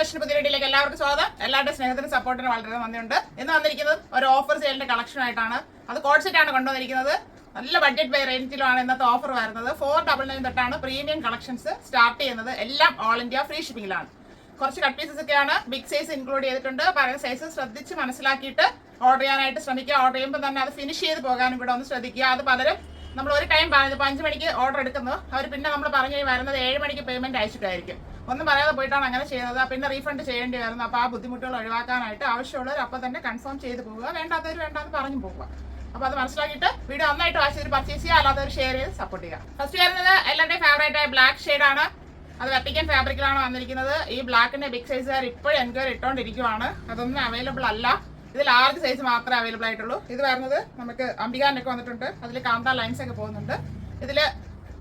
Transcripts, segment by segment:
Fashion പുതിയ വീഡിയോയിലേക്ക് എല്ലാവർക്കും സ്വാഗതം. എല്ലാവരുടെ സ്നേഹത്തിനും സപ്പോർട്ടിനും വളരെ നന്ദിയുണ്ട്. ഇന്ന് വന്നിരിക്കുന്നത് ഒരു ഓഫർ സെയിലിന്റെ കളക്ഷൻ ആയിട്ടാണ്. അത് കോഡ് സെറ്റ് ആണ് കൊണ്ടുവന്നിരിക്കുന്നത്. നല്ല ബഡ്ജറ്റ് ബൈ റേഞ്ചിലാണ് ഇന്നത്തെ ഓഫർ വരുന്നത്. 499 തൊട്ടാണ് പ്രീമിയം കളക്ഷൻസ് സ്റ്റാർട്ട് ചെയ്യുന്നത്. എല്ലാം ഓൾ ഇന്ത്യ ഫ്രീ ഷിപ്പിംഗിലാണ്. കുറച്ച് കട്ട് പീസസ് ഒക്കെയാണ്, ബിഗ് സൈസ് ഇൻക്ലൂഡ് ചെയ്തിട്ടുണ്ട്. പറയുന്ന സൈസ് ശ്രദ്ധിച്ച് മനസ്സിലാക്കിയിട്ട് ഓർഡർ ചെയ്യാനായിട്ട് ശ്രമിക്കുക. ഓർഡർ ചെയ്യുമ്പോൾ തന്നെ അത് ഫിനിഷ് ചെയ്ത് പോകാനും കൂടെ ഒന്ന് ശ്രദ്ധിക്കുക. അത് പലരും നമ്മൾ ഒരു ടൈം പറഞ്ഞത് 5 മണിക്ക് ഓർഡർ എടുക്കുന്നു, അവർ പിന്നെ നമ്മൾ പറഞ്ഞു വരുന്നത് 7 മണിക്ക് പേയ്മെന്റ് അയച്ചിട്ടായിരിക്കും. ഒന്നും പറയാതെ പോയിട്ടാണ് അങ്ങനെ ചെയ്യുന്നത്. പിന്നെ റീഫണ്ട് ചെയ്യേണ്ടി വരുന്നത്. അപ്പോൾ ആ ബുദ്ധിമുട്ടുകൾ ഒഴിവാക്കാനായിട്ട് ആവശ്യമുള്ളവർ അപ്പോൾ തന്നെ കൺഫേം ചെയ്ത് പോവുക, വേണ്ടാത്തവർ വേണ്ടാന്ന് പറഞ്ഞു പോവുക. അപ്പോൾ അത് മനസ്സിലാക്കിയിട്ട് വീഡിയോ നന്നായിട്ട് വാച്ച് ചെയ്ത് പർച്ചേസ് ചെയ്യുക, അല്ലാത്തവർ ഷെയർ ചെയ്ത് സപ്പോർട്ട് ചെയ്യുക. ഫസ്റ്റ് വരുന്നത് എല്ലാവരുടെയും ഫേവറേറ്റ് ആയ ബ്ലാക്ക് ഷെയ്ഡാണ്. അത് വെർട്ടിക്കൻ ഫാബ്രിക്കിലാണ് വന്നിരിക്കുന്നത്. ഈ ബ്ലാക്കിന്റെ ബിഗ് സൈസുകാർ ഇപ്പോഴും എൻക്വയറി ഇട്ടുകൊണ്ടിരിക്കുവാണ്. അതൊന്നും അവൈലബിൾ അല്ല. ഇത് ലാർജ് സൈസ് മാത്രമേ അവൈലബിൾ ആയിട്ടുള്ളൂ. ഇത് വരുന്നത് നമുക്ക് അംബികാനൊക്കെ വന്നിട്ടുണ്ട്. അതിൽ കാന്ത ലൈൻസ് ഒക്കെ പോകുന്നുണ്ട്. ഇതിൽ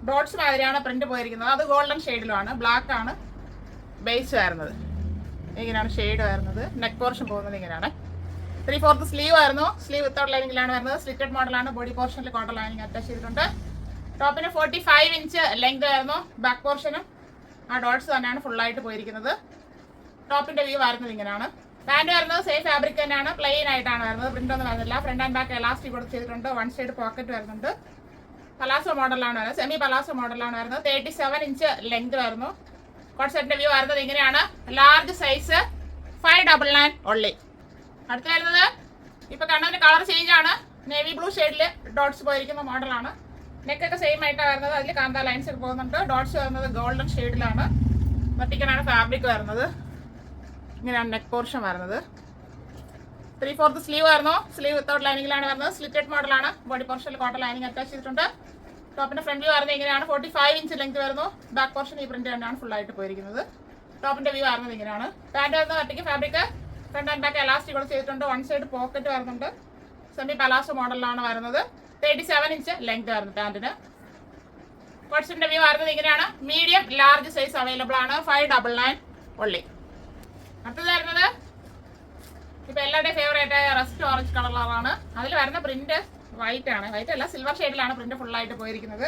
ഡോട്ട്സ് മാതിരിയാണ് പ്രിന്റ് പോയിരിക്കുന്നത്. അത് ഗോൾഡൻ ഷെയ്ഡിലുമാണ്. ബ്ലാക്ക് ആണ് ബേസ് വരുന്നത്. ഇങ്ങനെയാണ് ഷെയ്ഡ് വരുന്നത്. നെക്ക് പോർഷൻ പോകുന്നത് ഇങ്ങനെയാണ്. 3/4 സ്ലീവ് ആയിരുന്നു. സ്ലീവ് വിത്തൗട്ട് ലൈനിങ്ങിലാണ് വരുന്നത്. സ്ലിറ്റഡ് മോഡലാണ്. ബോഡി പോർഷനിൽ കോട്ടൺ ലൈനിങ് അറ്റാച്ച് ചെയ്തിട്ടുണ്ട്. ടോപ്പിന് 45 ഇഞ്ച് ലെങ്ത് ആയിരുന്നു. ബാക്ക് പോർഷനും ആ ഡോട്ട്സ് തന്നെയാണ് ഫുള്ളായിട്ട് പോയിരിക്കുന്നത്. ടോപ്പിന്റെ വ്യൂ വരുന്നത് ഇങ്ങനെയാണ്. പാന്റ് വരുന്നത് സെയിം ഫാബ്രിക് തന്നെയാണ്. പ്ലെയിൻ ആയിട്ടാണ് വരുന്നത്. പ്രിന്റ് ഒന്നും വരുന്നില്ല. ഫ്രണ്ട് ആൻഡ് ബാക്ക് എലാസ്റ്റിക് കൊടുത്ത് ചെയ്തിട്ടുണ്ട്. വൺ സൈഡ് പോക്കറ്റ് വരുന്നുണ്ട്. പലാസോ മോഡലാണ് വരുന്നത്. സെമി പലാസോ മോഡലാണ് വരുന്നത്. 37 ഇഞ്ച് ലെങ്ത് വരുന്നു. കോട്ട് സെറ്റിന്റെ വ്യൂ വരുന്നത് ഇങ്ങനെയാണ്. Large size 599 only. അടുത്ത് വരുന്നത് ഇപ്പൊ കണ്ണതിന്റെ കളർ ചേഞ്ച് ആണ്. നേവി ബ്ലൂ ഷെയ്ഡില് ഡോട്ട്സ് പോയിരിക്കുന്ന മോഡലാണ്. നെക്കൊക്കെ സെയിം ആയിട്ടാണ് വരുന്നത്. അതിൽ കാന്ത ലൈൻസ് ഒക്കെ പോകുന്നുണ്ട്. ഡോട്ട്സ് വരുന്നത് ഗോൾഡൻ ഷെയ്ഡിലാണ്. വെർട്ടിക്കലാണ് ഫാബ്രിക് വരുന്നത്. ഇങ്ങനെയാണ് നെക്ക് പോർഷൻ വരുന്നത്. 3/4 സ്ലീവ് ആയിരുന്നു. സ്ലീവ് വിത്തൗട്ട് ലൈനിങ്ങിലാണ് വരുന്നത്. സ്ലിറ്റഡ് മോഡലാണ്. ബോഡി പോർഷനിൽ കോട്ടൺ ലൈനിങ് അറ്റാച്ച് ചെയ്തിട്ടുണ്ട്. ടോപ്പിന്റെ ഫ്രണ്ട് വ്യൂ വരുന്നത് ഇങ്ങനെയാണ്. 45 ഇഞ്ച് ലെങ്ത് വരുന്നു. ബാക്ക് പോർഷൻ ഈ പ്രിന്റ് തന്നെയാണ് ഫുൾ ആയിട്ട് പോയിരിക്കുന്നത്. ടോപ്പിന്റെ വ്യൂ വരുന്നത് ഇങ്ങനെയാണ്. പാന്റ് വരുന്നത് vertical fabric. Front and back elastic കൂടെ ചെയ്തിട്ടുണ്ട്. വൺ സൈഡ് പോക്കറ്റ് വരുന്നുണ്ട്. സെമി പലാസോ മോഡലിലാണ് വരുന്നത്. 37 ഇഞ്ച് ലെങ്ത് വരുന്നു പാന്റിന്. കോട്സിന്റെ വ്യൂ വരുന്നത് ഇങ്ങനെയാണ്. മീഡിയം ലാർജ് സൈസ് അവൈലബിൾ ആണ്. 599 ഓൺലി. അടുത്തത് വരുന്നത് ഇപ്പൊ എല്ലാവരുടെയും ഫേവറേറ്റ് ആയ റസ്റ്റ് ഓറഞ്ച് കളറാണ്. അതിൽ വരുന്ന പ്രിന്റ് വൈറ്റ് ആണ്. വൈറ്റ് അല്ല, സിൽവർ ഷെയ്ഡിലാണ് പ്രിന്റ് ഫുൾ ആയിട്ട് പോയിരിക്കുന്നത്.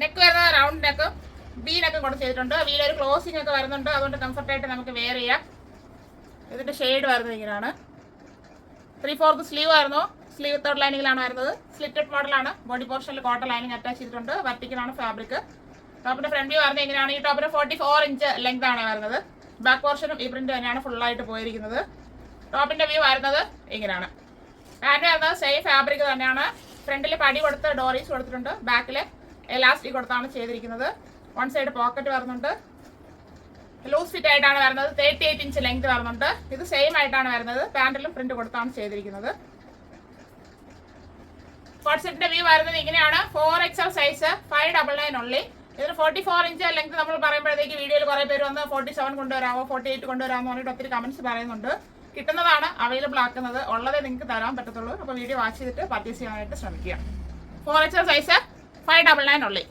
നെക്ക് വരുന്നത് റൗണ്ട് നെക്ക്, ബി നെക്ക് കൂടെ ചെയ്തിട്ടുണ്ട്. ബിയിൽ ഒരു ക്ലോസിംഗ് ഒക്കെ വരുന്നുണ്ട്. അതുകൊണ്ട് കംഫർട്ടായിട്ട് നമുക്ക് വെയർ ചെയ്യാം. ഇതിന്റെ ഷെയ്ഡ് വരുന്നത് ഇങ്ങനെയാണ്. 3/4 സ്ലീവ് ആയിരുന്നു. സ്ലീവ് വിത്തൗട്ട് ലൈനിങ്ങിലാണ് വരുന്നത്. സ്ലിറ്റഡ് മോഡലാണ്. ബോഡി പോർഷനിൽ കോട്ടൺ ലൈനിങ് അറ്റാച്ച് ചെയ്തിട്ടുണ്ട്. വെർട്ടിക്കലാണ് ഫാബ്രിക്. ടോപ്പിന്റെ ഫ്രണ്ട് വ്യൂ വരുന്നത് ഇങ്ങനെയാണ്. ഈ ടോപ്പിന് 44 ഇഞ്ച് ലെങ്ത് ആണ് വരുന്നത്. ബാക്ക് പോർഷനും ഈ പ്രിന്റ് തന്നെയാണ് ഫുൾ ആയിട്ട് പോയിരിക്കുന്നത്. ടോപ്പിന്റെ വ്യൂ വരുന്നത് ഇങ്ങനെയാണ്. പാന്റ് വരുന്നത് സെയിം ഫാബ്രിക് തന്നെയാണ്. ഫ്രണ്ടിൽ പടി കൊടുത്ത് ഡോറീസ് കൊടുത്തിട്ടുണ്ട്. ബാക്കിൽ എലാസ്റ്റിക് കൊടുത്താണ് ചെയ്തിരിക്കുന്നത്. വൺ സൈഡ് പോക്കറ്റ് വരുന്നുണ്ട്. ലൂസ് ഫിറ്റ് ആയിട്ടാണ് വരുന്നത്. 38 ഇഞ്ച് ലെങ്ത് വരുന്നുണ്ട്. ഇത് സെയിം ആയിട്ടാണ് വരുന്നത്. പാന്റിലും പ്രിന്റ് കൊടുത്താണ് ചെയ്തിരിക്കുന്നത്. കോട്ട് സെറ്റിന്റെ വ്യൂ വരുന്നത് ഇങ്ങനെയാണ്. 4XL size 599 only. ഇതിന് 44 ഇഞ്ച് ലെങ്ത് നമ്മൾ പറയുമ്പോഴത്തേക്ക് വീഡിയോയിൽ കുറെ പേര് വന്ന് 47 കൊണ്ടുവരാമോ 48 കൊണ്ടുവരാമോ എന്ന് പറഞ്ഞിട്ട് ഒത്തിരി കമന്റ്സ് പറയുന്നുണ്ട്. കിട്ടുന്നതാണ് അവൈലബിൾ ആക്കുന്നത്. ഉള്ളതേ നിങ്ങൾക്ക് തരാൻ പറ്റത്തുള്ളൂ. അപ്പോൾ വീഡിയോ വാച്ച് ചെയ്തിട്ട് പർച്ചേസ് ചെയ്യാനായിട്ട് ശ്രമിക്കുക. 4XL സൈസ് 599 ഉള്ളി.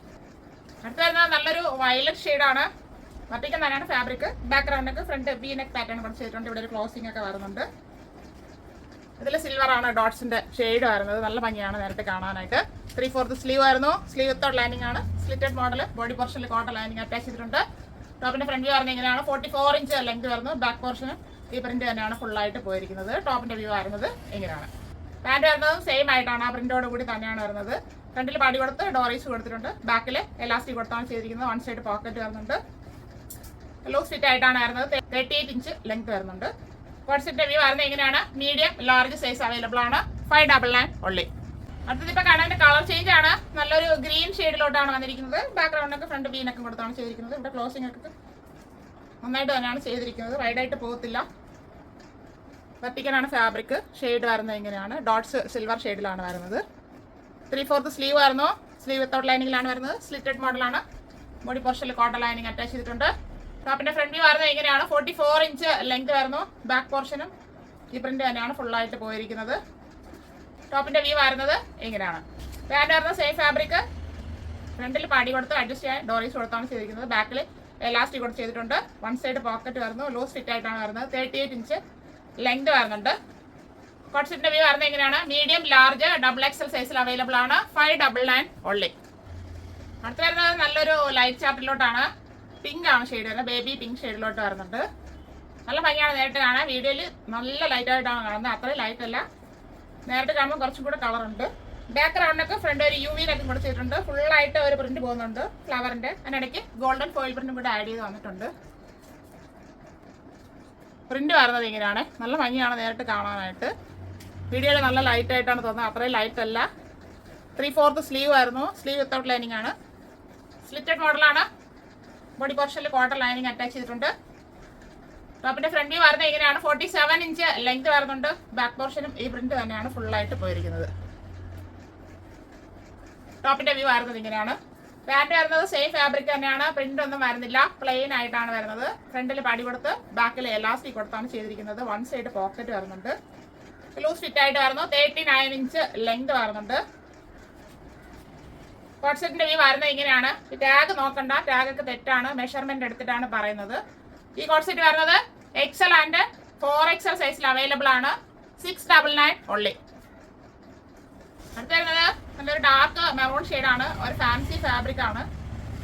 അടുത്ത് വരുന്നത് നല്ലൊരു വയലറ്റ് ഷെയ്ഡാണ്. വെർട്ടിക്കൽ തന്നെയാണ് ഫാബ്രിക്. ബാക്ക്ഗ്രൗണ്ടൊക്കെ ഫ്രണ്ട് വി നെക്ക് പാറ്റേൺ കുറച്ച് ചെയ്തിട്ടുണ്ട്. ഇവിടെ ഒരു ക്ലോസിംഗ് ഒക്കെ വരുന്നുണ്ട്. ഇതിൽ സിൽവർ ആണ് ഡോട്ട്സിന്റെ ഷെയ്ഡ് വരുന്നത്. നല്ല ഭംഗിയാണ് നേരത്തെ കാണാനായിട്ട്. 3/4 സ്ലീവ് ആയിരുന്നു. സ്ലീവ് വിത്തൗട്ട് ലൈനിങ് ആണ്. Slitted model. ബോഡി പോർഷനിൽ കോട്ടൺ ലൈനിങ് അറ്റാച്ച് ചെയ്തിട്ടുണ്ട്. ടോപ്പിന്റെ ഫ്രണ്ട് വ്യൂ വരുന്നത് ഇങ്ങനെയാണ്. 44 ഇഞ്ച് ലെങ്ത് വരുന്നു. ബാക്ക് പോർഷന് ഈ പ്രിന്റ് തന്നെയാണ് ഫുൾ ആയിട്ട് പോയിരിക്കുന്നത്. ടോപ്പിന്റെ വ്യൂ വരുന്നത് ഇങ്ങനെയാണ്. പാന്റ് വരുന്നത് സെയിം ആയിട്ടാണ്. ആ പ്രിന്റോട് കൂടി തന്നെയാണ് വരുന്നത്. ഫ്രണ്ടിൽ പടി കൊടുത്ത് ഡോറീസ് കൊടുത്തിട്ടുണ്ട്. ബാക്കിൽ എലാസ്റ്റിക് കൊടുത്താണ് ചെയ്തിരിക്കുന്നത്. വൺ സൈഡ് പോക്കറ്റ് വരുന്നുണ്ട്. ലൂസ് ഫിറ്റ് ആയിട്ടാണ് വരുന്നത്. 38 ഇഞ്ച് ലെങ്ത് വരുന്നുണ്ട്. കോട്സിന്റെ വ്യൂ വരുന്നത് എങ്ങനെയാണ്. മീഡിയം ലാർജ് സൈസ് അവൈലബിൾ ആണ്. 599 ഓൺലി. അടുത്തത് ഇപ്പൊ കാണാൻ കളർ ചേഞ്ച് ആണ്. നല്ലൊരു ഗ്രീൻ ഷെയ്ഡിലോട്ടാണ് വന്നിരിക്കുന്നത്. ബാക്ക്ഗ്രൗണ്ടൊക്കെ ഫ്രണ്ട് ബീനൊക്കെ കൊടുത്താണ് ചെയ്തിരിക്കുന്നത്. ഇവിടെ ക്ലോസിംഗ് ഒക്കെ നന്നായിട്ട് തന്നെയാണ് ചെയ്തിരിക്കുന്നത്. വൈഡായിട്ട് പോകത്തില്ല. വെർട്ടിക്കലാണ് ഫാബ്രിക്. ഷെയ്ഡ് വരുന്നത് ഇങ്ങനെയാണ്. ഡോട്ട്സ് സിൽവർ ഷെയ്ഡിലാണ് വരുന്നത്. 3/4 സ്ലീവ് ആയിരുന്നു. സ്ലീവ് വിത്തൗട്ട് ലൈനിങ്ങിലാണ് വരുന്നത്. സ്ലിറ്റഡ് മോഡലാണ്. ബോഡി പോർഷനിൽ കോട്ടൺ ലൈനിങ് അറ്റാച്ച് ചെയ്തിട്ടുണ്ട്. ടോപ്പിന്റെ ഫ്രണ്ട് വ്യൂ വരുന്നത് ഇങ്ങനെയാണ്. 44 ഇഞ്ച് ലെങ്ത് വരുന്നു. ബാക്ക് പോർഷനും ഈ പ്രിന്റ് തന്നെയാണ് ഫുൾ ആയിട്ട് പോയിരിക്കുന്നത്. ടോപ്പിന്റെ വ്യൂ വരുന്നത് ഇങ്ങനെയാണ്. പാന്റ് വരുന്നത് സെയിം ഫാബ്രിക്. ഫ്രണ്ടിൽ പടി കൊടുത്ത് അഡ്ജസ്റ്റ് ചെയ്യാൻ ഡോറീസ് കൊടുത്താണ് ചെയ്തിരിക്കുന്നത്. ബാക്കിൽ എലാസ്റ്റിക് കൊടുത്ത് ചെയ്തിട്ടുണ്ട്. വൺ സൈഡ് പോക്കറ്റ് വരുന്നു. ലൂസ് ഫിറ്റ് ആയിട്ടാണ് വരുന്നത്. 38 ഇഞ്ച് ലെങ്ത് വരുന്നുണ്ട്. കോട്ട് സെറ്റിന്റെ വ്യൂ വരുന്നത് എങ്ങനെയാണ്. മീഡിയം ലാർജ് XXL സൈസിൽ അവൈലബിൾ ആണ്. 599 ഓൺലി. അടുത്ത് വരുന്നത് നല്ലൊരു ലൈറ്റ് ചാർട്ടിലോട്ടാണ്. പിങ്ക് ആണ് ഷെയ്ഡ് വരുന്നത്. ബേബി പിങ്ക് ഷെയ്ഡിലോട്ട് വരുന്നുണ്ട്. നല്ല ഭംഗിയാണ് നേരിട്ട് കാണാൻ. വീഡിയോയിൽ നല്ല ലൈറ്റായിട്ടാണ് കാണുന്നത്, അത്രയും ലൈറ്റ് അല്ല, നേരിട്ട് കാണുമ്പോൾ കുറച്ചും കൂടെ കളറുണ്ട്. ബാക്ക് റൗണ്ടൊക്കെ ഫ്രണ്ട് ഒരു യുവിയിലൊക്കെ കൂടെ ചെയ്തിട്ടുണ്ട്. ഫുള്ളായിട്ട് ഒരു പ്രിന്റ് പോകുന്നുണ്ട് ഫ്ലവറിന്റെ. അതിനിടയ്ക്ക് ഗോൾഡൻ ഫോയിൽ പ്രിന്റും കൂടെ ആഡ് ചെയ്ത് വന്നിട്ടുണ്ട്. പ്രിന്റ് വരുന്നത് ഇങ്ങനെയാണ്. നല്ല ഭംഗിയാണ് നേരിട്ട് കാണാനായിട്ട്. വീഡിയോയിൽ നല്ല ലൈറ്റ് ആയിട്ടാണ് തോന്നുന്നത്, അത്രയും ലൈറ്റ് അല്ല. 3/4 സ്ലീവ് ആയിരുന്നു. സ്ലീവ് വിത്തൗട്ട് ലൈനിങ് ആണ്. സ്ലിറ്റഡ് മോഡലാണ്. ബോഡി പോർഷനിൽ കോട്ടൺ ലൈനിങ് അറ്റാച്ച് ചെയ്തിട്ടുണ്ട്. ടോപ്പിന്റെ ഫ്രണ്ട് വ്യൂ വരുന്നത് ഇങ്ങനെയാണ്. 47 ഇഞ്ച് ലെങ്ത് വരുന്നുണ്ട്. ബാക്ക് പോർഷനും ഈ പ്രിന്റ് തന്നെയാണ് ഫുള്ളായിട്ട് പോയിരിക്കുന്നത്. ടോപ്പിന്റെ വ്യൂ വരുന്നത് ഇങ്ങനെയാണ്. പാന്റ് വരുന്നത് സെയിം ഫാബ്രിക് തന്നെയാണ്. പ്രിന്റ് ഒന്നും വരുന്നില്ല, പ്ലെയിൻ ആയിട്ടാണ് വരുന്നത്. ഫ്രണ്ടിൽ പടി കൊടുത്ത് ബാക്കിൽ എലാസ്റ്റിക് കൊടുത്താണ് ചെയ്തിരിക്കുന്നത്. വൺ സൈഡ് പോക്കറ്റ് വരുന്നുണ്ട്. ലൂസ് ഫിറ്റ് ആയിട്ട് വരുന്നു. 39 ഇഞ്ച് ലെങ്ത് വരുന്നുണ്ട്. കോട്ട് സെറ്റിന്റെ വ്യൂ വരുന്നത് ഇങ്ങനെയാണ്. ടാഗ് നോക്കണ്ട, ടാഗ് ഒക്കെ തെറ്റാണ്, മെഷർമെന്റ് എടുത്തിട്ടാണ് പറയുന്നത്. ഈ കോട്ട് സെറ്റ് വരുന്നത് XL ആൻഡ് 4XL സൈസിൽ അവൈലബിൾ ആണ്. 699 ഓൺലി. അടുത്ത് വരുന്നത് നല്ലൊരു ഡാർക്ക് മെറൂൺ ഷെയ്ഡാണ്. ഒരു ഫാൻസി ഫാബ്രിക് ആണ്.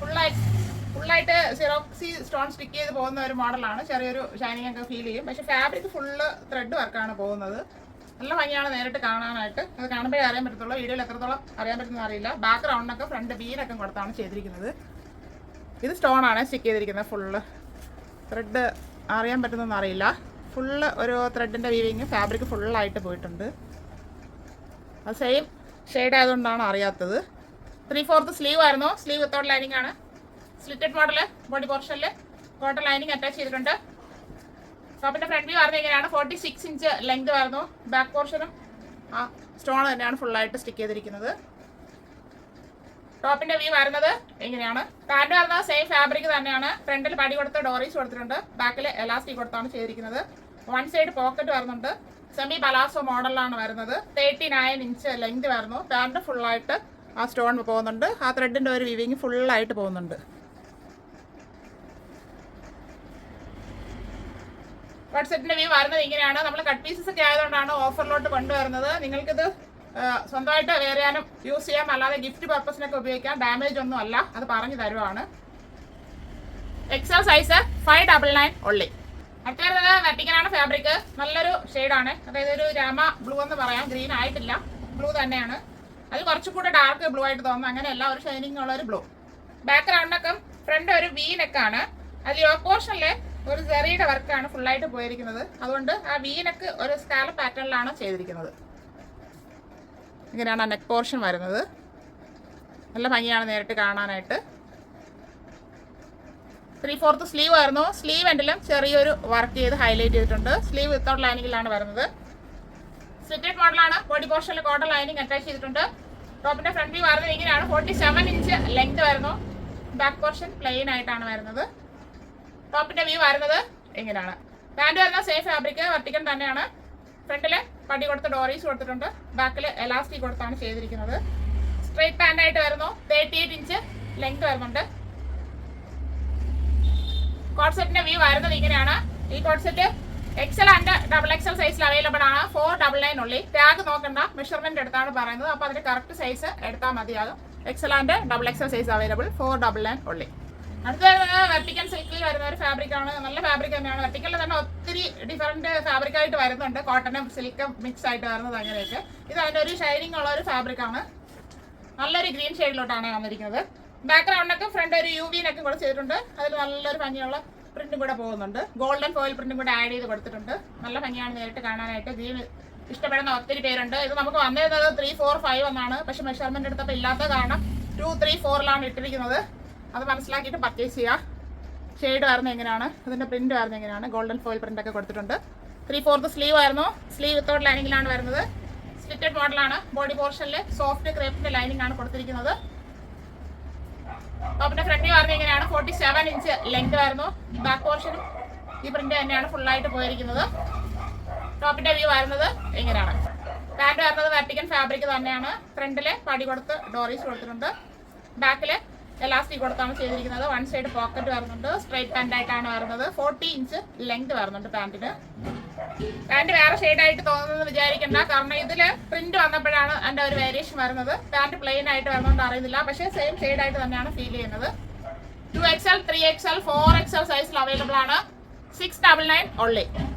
ഫുള്ളായിട്ട് സിറോക്സി സ്റ്റോൺ സ്റ്റിക്ക് ചെയ്ത് പോകുന്ന ഒരു മോഡലാണ്. ചെറിയൊരു ഷൈനിങ് ഒക്കെ ഫീൽ ചെയ്യും. പക്ഷെ ഫാബ്രിക് ഫുള്ള് ത്രെഡ് വർക്കാണ് പോകുന്നത്. നല്ല ഭംഗിയാണ് നേരിട്ട് കാണാനായിട്ട്. അത് കാണുമ്പോഴേ അറിയാൻ പറ്റത്തുള്ളൂ. വീഡിയോയിൽ എത്രത്തോളം അറിയാൻ പറ്റുന്ന അറിയില്ല. ബാക്ക് റൗണ്ടൊക്കെ ഫ്രണ്ട് ബീനൊക്കെ കൊടുത്താണ് ചെയ്തിരിക്കുന്നത്. ഇത് സ്റ്റോൺ ആണ് സ്റ്റിക്ക് ചെയ്തിരിക്കുന്നത്. ഫുള്ള് ത്രെഡ് അറിയാൻ പറ്റുന്നൊന്നും അറിയില്ല. ഫുള്ള് ഒരു ത്രെഡിൻ്റെ വീവിങ് ഫാബ്രിക് ഫുള്ളായിട്ട് പോയിട്ടുണ്ട്. അത് സെയിം ഷെയ്ഡ് ആയതുകൊണ്ടാണ് അറിയാത്തത്. 3/4 സ്ലീവ് ആയിരുന്നു. സ്ലീവ് വിത്തൗട്ട് ലൈനിങ് ആണ്. Slitted model. ബോഡി പോർഷനിൽ കോട്ടൺ ലൈനിങ് അറ്റാച്ച് ചെയ്തിട്ടുണ്ട്. ടോപ്പിന്റെ ഫ്രണ്ട് വ്യൂ വരുന്നത് ഇങ്ങനെയാണ്. 46 ഇഞ്ച് ലെങ്ത് വരുന്നു. ബാക്ക് പോർഷനും ആ സ്റ്റോൺ തന്നെയാണ് ഫുള്ളായിട്ട് സ്റ്റിക്ക് ചെയ്തിരിക്കുന്നത്. ടോപ്പിന്റെ വ്യൂ വരുന്നത് ഇങ്ങനെയാണ്. പാന്റ് വരുന്നത് സെയിം ഫാബ്രിക് തന്നെയാണ്. ഫ്രണ്ടിൽ പടി കൊടുത്ത് ഡോറീസ് കൊടുത്തിട്ടുണ്ട്. ബാക്കിൽ എലാസ്റ്റിക് കൊടുത്താണ് ചെയ്തിരിക്കുന്നത്. വൺ സൈഡ് പോക്കറ്റ് വരുന്നുണ്ട്. സെമി പലാസോ മോഡലാണ് വരുന്നത്. 39 ഇഞ്ച് ലെങ്ത് വരുന്നു. പാന്റ് ഫുള്ളായിട്ട് ആ സ്റ്റോൺ പോകുന്നുണ്ട്. ആ ത്രെഡിന്റെ ഒരു വിവിങ് ഫുള്ളായിട്ട് പോകുന്നുണ്ട്. കോട്ട് സെറ്റിന്റെ വ്യൂ വരുന്നത് ഇങ്ങനെയാണ്. നമ്മൾ കട്ട് പീസസ് ഒക്കെ ആയതുകൊണ്ടാണ് ഓഫറിലോട്ട് കൊണ്ടുവരുന്നത്. നിങ്ങൾക്കിത് സ്വന്തമായിട്ട് വേറെ ചെയ്യാനും യൂസ് ചെയ്യാം, അല്ലാതെ ഗിഫ്റ്റ് പർപ്പസിനൊക്കെ ഉപയോഗിക്കാം. ഡാമേജ് ഒന്നും അല്ല, അത് പറഞ്ഞു തരുവാണ്. XL size 599 only. അടുത്ത വരുന്നത് വെർട്ടിക്കലാണ് ഫാബ്രിക്. നല്ലൊരു ഷെയ്ഡാണ്. അതായത് ഒരു രാമ ബ്ലൂ എന്ന് പറയാം. ഗ്രീൻ ആയിട്ടില്ല, ബ്ലൂ തന്നെയാണ്. അത് കുറച്ചുകൂടെ ഡാർക്ക് ബ്ലൂ ആയിട്ട് തോന്നുന്നു. അങ്ങനെയല്ല, ഒരു ഷൈനിങ് ഉള്ള ഒരു ബ്ലൂ. ബാക്ക് റൗണ്ടൊക്കെ ഫ്രണ്ട് ഒരു വി നെക്കാണ്. അതിൽ യോക്ക് പോർഷനിൽ ഒരു സെറിയുടെ വർക്കാണ് ഫുള്ളായിട്ട് പോയിരിക്കുന്നത്. അതുകൊണ്ട് ആ വി നെക്ക് ഒരു സ്കാലപ്പ് പാറ്റേണിലാണ് ചെയ്തിരിക്കുന്നത്. ഇങ്ങനെയാണ് ആ നെക്ക് പോർഷൻ വരുന്നത്. നല്ല ഭംഗിയാണ് നേരിട്ട് കാണാനായിട്ട്. 3/4 സ്ലീവ് ആയിരുന്നു. സ്ലീവ് എൻഡിലും ചെറിയൊരു വർക്ക് ചെയ്ത് ഹൈലൈറ്റ് ചെയ്തിട്ടുണ്ട്. സ്ലീവ് വിത്തൗട്ട് ലൈനിങ്ങിലാണ് വരുന്നത്. സ്ലിറ്റഡ് മോഡലാണ്. ബോഡി പോർഷനിൽ കോട്ടൺ ലൈനിങ് അറ്റാച്ച് ചെയ്തിട്ടുണ്ട്. ടോപ്പിന്റെ ഫ്രണ്ട് വ്യൂ വരുന്നത് ഇങ്ങനെയാണ്. 47 ഇഞ്ച് ലെങ്ത് വരുന്നു. ബാക്ക് പോർഷൻ പ്ലെയിൻ ആയിട്ടാണ് വരുന്നത്. ടോപ്പിന്റെ വ്യൂ വരുന്നത് ഇങ്ങനെയാണ്. പാന്റ് വരുന്നത് സെയിം ഫാബ്രിക്, വെർട്ടിക്കൽ തന്നെയാണ്. ഫ്രണ്ടില് പടി കൊടുത്ത് ഡോറീസ് കൊടുത്തിട്ടുണ്ട്. ബാക്കിൽ എലാസ്റ്റിക് കൊടുത്താണ് ചെയ്തിരിക്കുന്നത്. സ്ട്രൈറ്റ് പാന്റ് ആയിട്ട് വരുന്നു. 38 ഇഞ്ച് ലെങ്ത് വരുന്നുണ്ട്. കോട്ട് സെറ്റിന്റെ വ്യൂ വരുന്നത് ഇങ്ങനെയാണ്. ഈ coat set XL and XXL സൈസിൽ അവൈലബിൾ ആണ്. 499 ഉള്ളി. ടാഗ് നോക്കണ്ട, മെഷർമെന്റ് എടുത്താണ് പറയുന്നത്. അപ്പോൾ അതിന്റെ കറക്റ്റ് സൈസ് എടുത്താൽ മതിയാകും. XL and XXL size available. 499 ഉള്ളി. അടുത്ത വരുന്നത് വെർട്ടിക്കൽ സിൽക്കിൽ വരുന്ന ഒരു ഫാബ്രിക് ആണ്. നല്ല ഫാബ്രിക് തന്നെയാണ്. വെർട്ടിക്കലിൽ തന്നെ ഒത്തിരി ഡിഫറൻറ്റ് ഫാബ്രിക് ആയിട്ട് വരുന്നുണ്ട്. കോട്ടണും സിൽക്കും മിക്സ് ആയിട്ട് വരുന്നത് അങ്ങനെയൊക്കെ. ഇത് അതിൻ്റെ ഒരു ഷൈനിങ് ഉള്ള ഒരു ഫാബ്രിക് ആണ്. നല്ലൊരു ഗ്രീൻ ഷെയ്ഡിലോട്ടാണ് വന്നിരിക്കുന്നത്. ബാക്ക് റൗണ്ടൊക്കെ ഫ്രണ്ട് ഒരു യുവിനൊക്കെ കൂടെ ചെയ്തിട്ടുണ്ട്. അതിൽ നല്ലൊരു ഭംഗിയുള്ള പ്രിന്റും കൂടെ പോകുന്നുണ്ട്. ഗോൾഡൻ ഫോയിൽ പ്രിന്റും കൂടെ ആഡ് ചെയ്ത് കൊടുത്തിട്ടുണ്ട്. നല്ല ഭംഗിയാണ് നേരിട്ട് കാണാനായിട്ട്. ഗ്രീൻ ഇഷ്ടപ്പെടുന്ന ഒത്തിരി പേരുണ്ട്. ഇത് നമുക്ക് വന്നിരുന്നത് 345 എന്നാണ്. പക്ഷെ മെഷർമെന്റ് എടുത്തപ്പോൾ ഇല്ലാത്ത കാരണം 234 ഇട്ടിരിക്കുന്നത്. അത് മനസ്സിലാക്കിയിട്ട് പർച്ചേസ് ചെയ്യുക. ഷെയ്ഡ് വരുന്നത് എങ്ങനെയാണ്, അതിൻ്റെ പ്രിന്റ് വരുന്നത് എങ്ങനെയാണ്. ഗോൾഡൻ ഫോയിൽ പ്രിന്റ് ഒക്കെ കൊടുത്തിട്ടുണ്ട്. 3/4 സ്ലീവ് ആയിരുന്നു. സ്ലീവ് വിത്തൗട്ട് ലൈനിങ്ങിലാണ് വരുന്നത്. സ്ലിറ്റഡ് മോഡലാണ്. ബോഡി പോർഷനിൽ സോഫ്റ്റ് ക്രേപ്പിന്റെ ലൈനിങ് ആണ് കൊടുത്തിരിക്കുന്നത്. ടോപ്പിന്റെ ഫ്രണ്ട് വരുന്നത് എങ്ങനെയാണ്. 47 ഇഞ്ച് ലെങ്ത് വരുന്നു. ബാക്ക് പോർഷനും ഈ പ്രിന്റ് തന്നെയാണ് ഫുള്ളായിട്ട് പോയിരിക്കുന്നത്. ടോപ്പിന്റെ വ്യൂ വരുന്നത് എങ്ങനെയാണ്. പാന്റ് വരുന്നത് വെർട്ടിക്കൽ ഫാബ്രിക് തന്നെയാണ്. ഫ്രണ്ടില് പടി കൊടുത്ത് ഡോറീസ് കൊടുത്തിട്ടുണ്ട്. ബാക്കില് എലാസ്റ്റിക് കൊടുത്താണ് ചെയ്തിരിക്കുന്നത്. വൺ സൈഡ് പോക്കറ്റ് വരുന്നുണ്ട്. സ്ട്രൈറ്റ് പാന്റ് ആയിട്ടാണ് വരുന്നത്. 40 ഇഞ്ച് ലെങ്ത് വരുന്നുണ്ട് പാന്റിന്. പാന്റ് വേറെ ഷെയ്ഡായിട്ട് തോന്നുന്നത് വിചാരിക്കണ്ട, കാരണം ഇതില് പ്രിന്റ് വന്നപ്പോഴാണ് അതിന്റെ ഒരു വേരിയേഷൻ വരുന്നത്. പാന്റ് പ്ലെയിൻ ആയിട്ട് വരുന്നതുകൊണ്ട് അറിയുന്നില്ല, പക്ഷേ സെയിം ഷെയ്ഡായിട്ട് തന്നെയാണ് ഫീൽ ചെയ്യുന്നത്. 2XL, 3XL, 4XL സൈസിൽ അവൈലബിൾ ആണ്. 699 only.